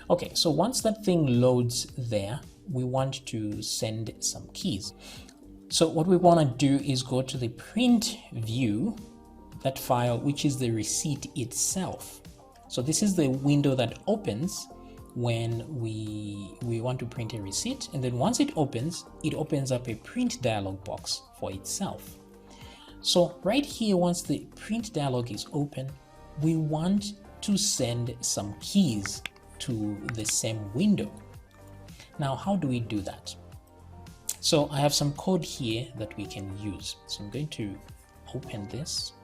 Okay, so once that thing loads there, we want to send some keys. So what we want to do is go to the print view, that file, which is the receipt itself. So this is the window that opens when we want to print a receipt, and then once it opens up a print dialog box for itself. So right here, once the print dialog is open, we want to send some keys to the same window. Now, how do we do that? So I have some code here that we can use. So I'm going to open this,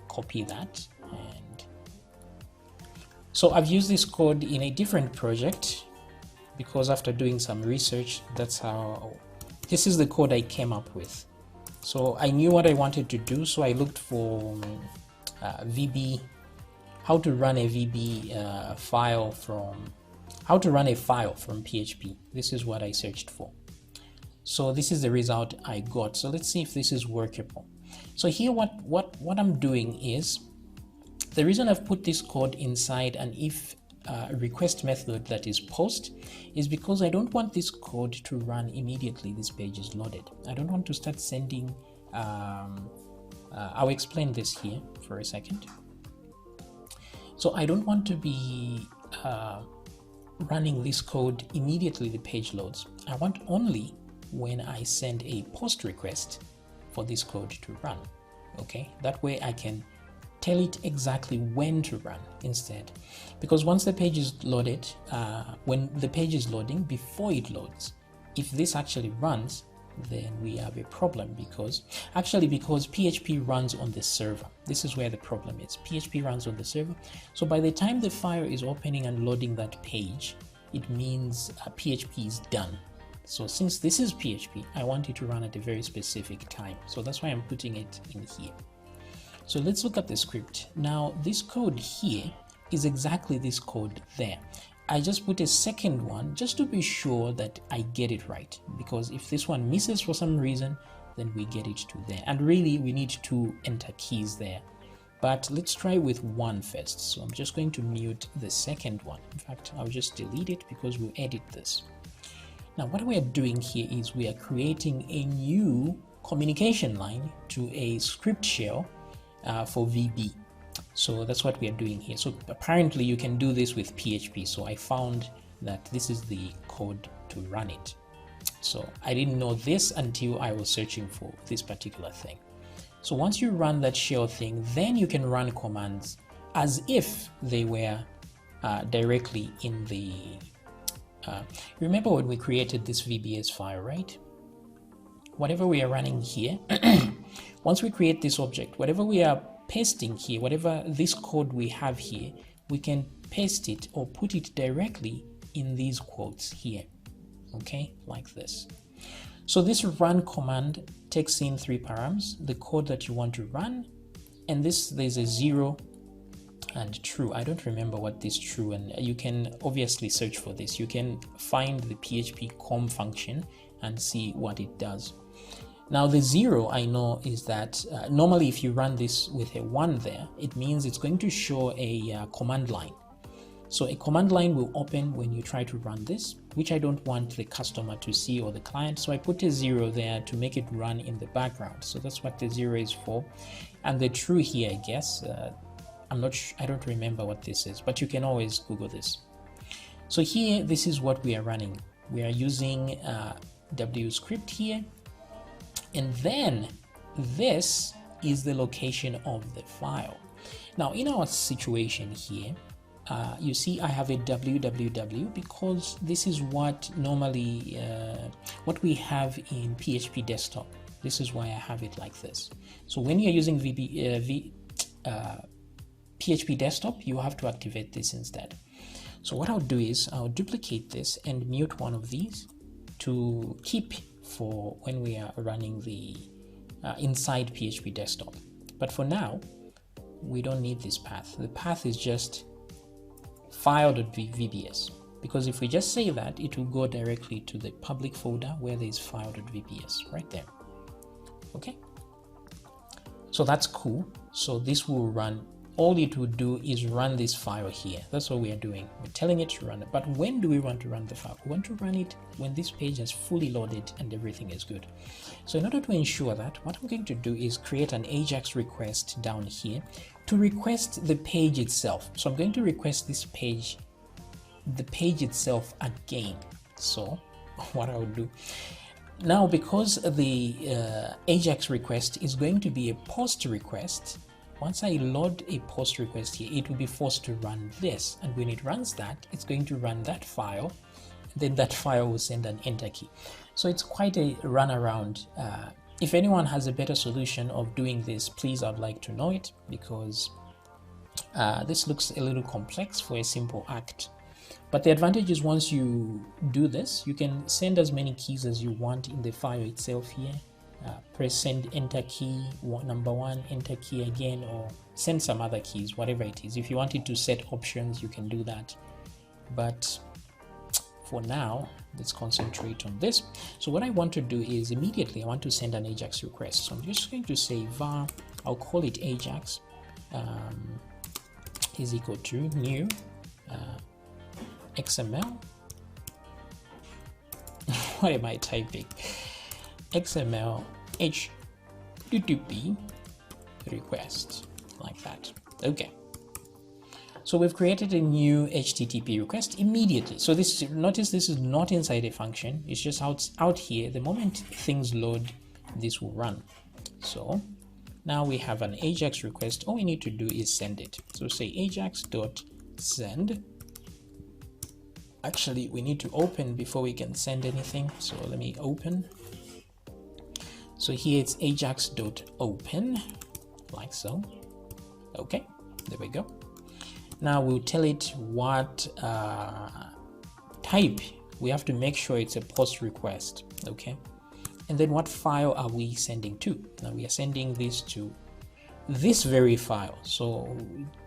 copy that, and so I've used this code in a different project because after doing some research, this is the code I came up with. So I knew what I wanted to do, so I looked for VB, how to run a VB file from PHP. This is what I searched for. So this is the result I got. So let's see if this is workable. So here what I'm doing is, the reason I've put this code inside an if request method that is post is because I don't want this code to run immediately this page is loaded. I don't want to start sending, I'll explain this here for a second. So I don't want to be running this code immediately the page loads. I want only when I send a post request for this code to run. Okay, that way I can tell it exactly when to run instead, because once the page is loaded, when the page is loading, before it loads, if this actually runs, then we have a problem because PHP runs on the server. This is where the problem is. PHP runs on the server. So by the time the file is opening and loading that page, it means PHP is done. So since this is PHP, I want it to run at a very specific time. So that's why I'm putting it in here. So let's look at the script. Now this code here is exactly this code there. I just put a second one just to be sure that I get it right, because if this one misses for some reason, then we get it to there. And really we need to enter keys there. But let's try with one first. So I'm just going to mute the second one. In fact, I'll just delete it because we'll edit this. Now what we are doing here is we are creating a new communication line to a script shell for VB. So that's what we are doing here. So apparently you can do this with PHP. So I found that this is the code to run it. So I didn't know this until I was searching for this particular thing. So once you run that shell thing, then you can run commands as if they were directly in the remember when we created this VBS file, right? Whatever we are running here, once we create this object, whatever we are pasting here, whatever this code we have here, we can paste it or put it directly in these quotes here, okay, like this. So this run command takes in 3 params, the code that you want to run, and there's a 0 and true. I don't remember what this true, and you can obviously search for this. You can find the PHP com function and see what it does. Now the 0 I know is that normally if you run this with a 1 there, it means it's going to show a command line. So a command line will open when you try to run this, which I don't want the customer to see or the client. So I put a 0 there to make it run in the background. So that's what the 0 is for. And the true here, I guess, I don't remember what this is, but you can always Google this. So here, this is what we are running. We are using W script here. And then this is the location of the file. Now in our situation here, you see I have a www because this is what normally what we have in PHP desktop. This is why I have it like this. So when you're using PHP desktop, you have to activate this instead. So what I'll do is I'll duplicate this and mute one of these to keep for when we are running the inside PHP desktop. But for now, we don't need this path. The path is just file.vbs, because if we just say that, it will go directly to the public folder where there is file.vbs right there. Okay, so that's cool. So this will run all it would do is run this file here. That's what we are doing. We're telling it to run it. But when do we want to run the file? We want to run it when this page is fully loaded and everything is good. So in order to ensure that, what I'm going to do is create an AJAX request down here to request the page itself. So I'm going to request this page, the page itself again. So what I would do now, because the AJAX request is going to be a post request, once I load a post request here, it will be forced to run this. And when it runs that, it's going to run that file. Then that file will send an enter key. So it's quite a runaround. If anyone has a better solution of doing this, please, I'd like to know it, because this looks a little complex for a simple act. But the advantage is once you do this, you can send as many keys as you want in the file itself here. Press send enter key, number 1, enter key again, or send some other keys, whatever it is. If you wanted to set options, you can do that. But for now, let's concentrate on this. So what I want to do is immediately I want to send an AJAX request. So I'm just going to say var, I'll call it AJAX is equal to new XML. What am I typing? XML HTTP request, like that. Okay. So we've created a new HTTP request immediately. So this, notice this is not inside a function. It's just out here. The moment things load, this will run. So now we have an AJAX request. All we need to do is send it. So say AJAX.send. Actually, we need to open before we can send anything. So let me open. So here it's ajax.open, like so. Okay, there we go. Now we'll tell it what type. We have to make sure it's a post request, okay? And then what file are we sending to? Now we are sending this to this very file. So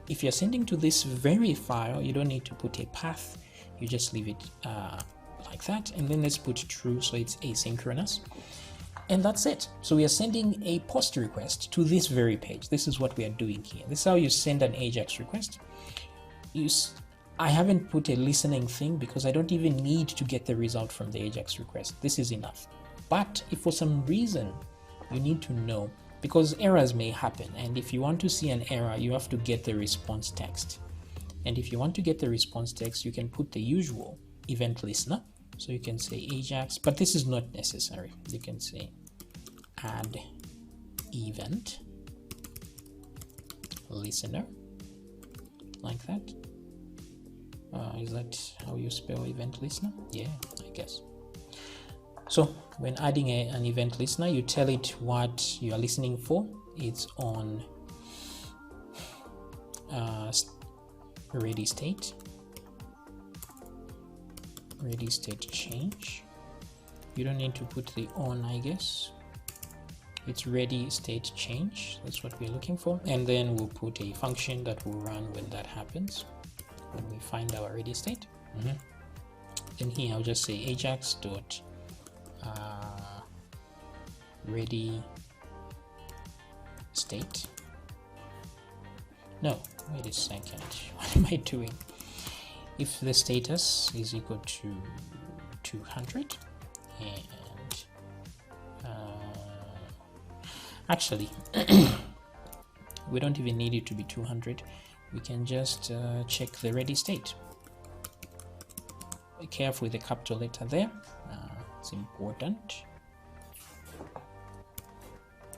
if you're sending to this very file, you don't need to put a path. You just leave it like that. And then let's put true, so it's asynchronous. And that's it. So we are sending a post request to this very page. This is what we are doing here. This is how you send an AJAX request. I haven't put a listening thing because I don't even need to get the result from the AJAX request. This is enough. But if for some reason you need to know, because errors may happen, and if you want to see an error, you have to get the response text. And if you want to get the response text, you can put the usual event listener. So you can say AJAX, but this is not necessary. You can say add event listener, like that. Is that how you spell event listener? Yeah, I guess. So when adding an event listener, you tell it what you are listening for. It's on ready state change. You don't need to put the on, I guess. It's ready state change. That's what we're looking for. And then we'll put a function that will run when that happens, when we find our ready state. Then here I'll just say ajax dot ready state. No, wait a second. What am I doing? If the status is equal to 200 and actually we don't even need it to be 200. We can just check the ready state. Be careful with the capital letter there. It's important.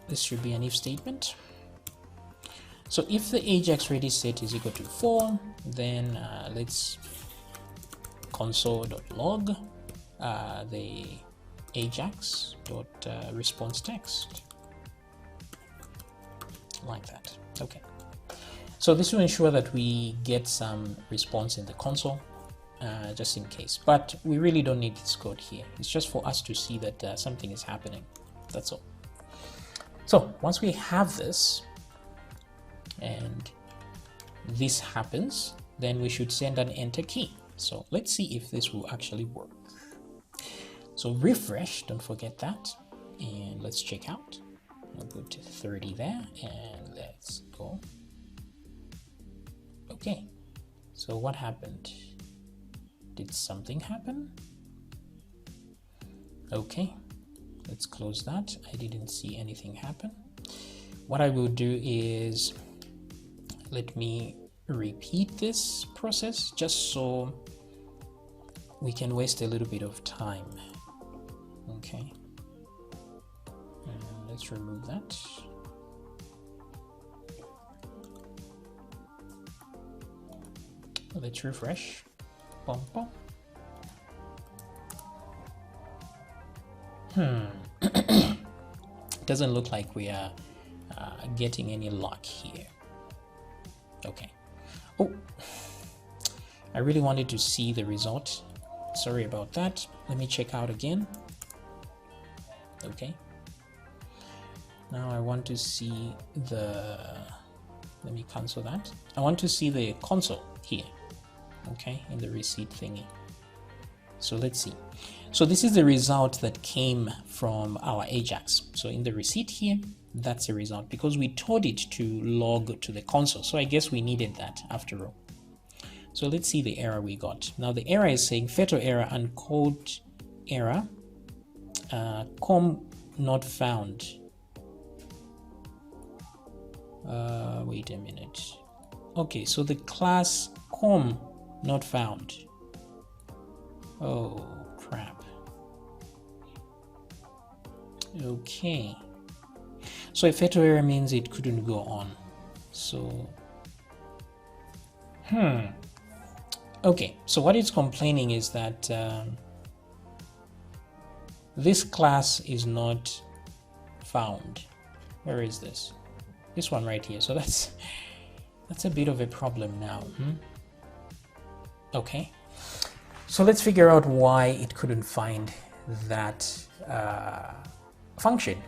This should be an if statement. So if the AJAX ready state is equal to 4, then let's console.log the AJAX.response text, like that. Okay. So this will ensure that we get some response in the console, just in case. But we really don't need this code here. It's just for us to see that something is happening. That's all. So once we have this, and this happens, then we should send an enter key. So let's see if this will actually work. So refresh, don't forget that, and let's check out. I'll put 30 there, and let's go. Okay, so what happened? Did something happen? Okay, let's close that. I didn't see anything happen. What I will do is, let me repeat this process just so we can waste a little bit of time. Okay, let's remove that. Let's refresh. Bum, bum. Doesn't look like we are getting any luck here. Okay. Oh, I really wanted to see the result. Sorry about that. Let me check out again. Okay. Now I want to see the, let me cancel that. I want to see the console here. Okay, in the receipt thingy. So let's see. So this is the result that came from our Ajax. So in the receipt here, that's the result because we told it to log to the console. So I guess we needed that after all. So let's see the error we got. Now the error is saying fatal error, uncode error, com not found. Wait a minute. Okay, so the class com not found. Oh crap. Okay, so a fatal error means it couldn't go on. So okay, so what it's complaining is that this class is not found. Where is this? This one right here. So that's a bit of a problem now. Okay, so let's figure out why it couldn't find that function.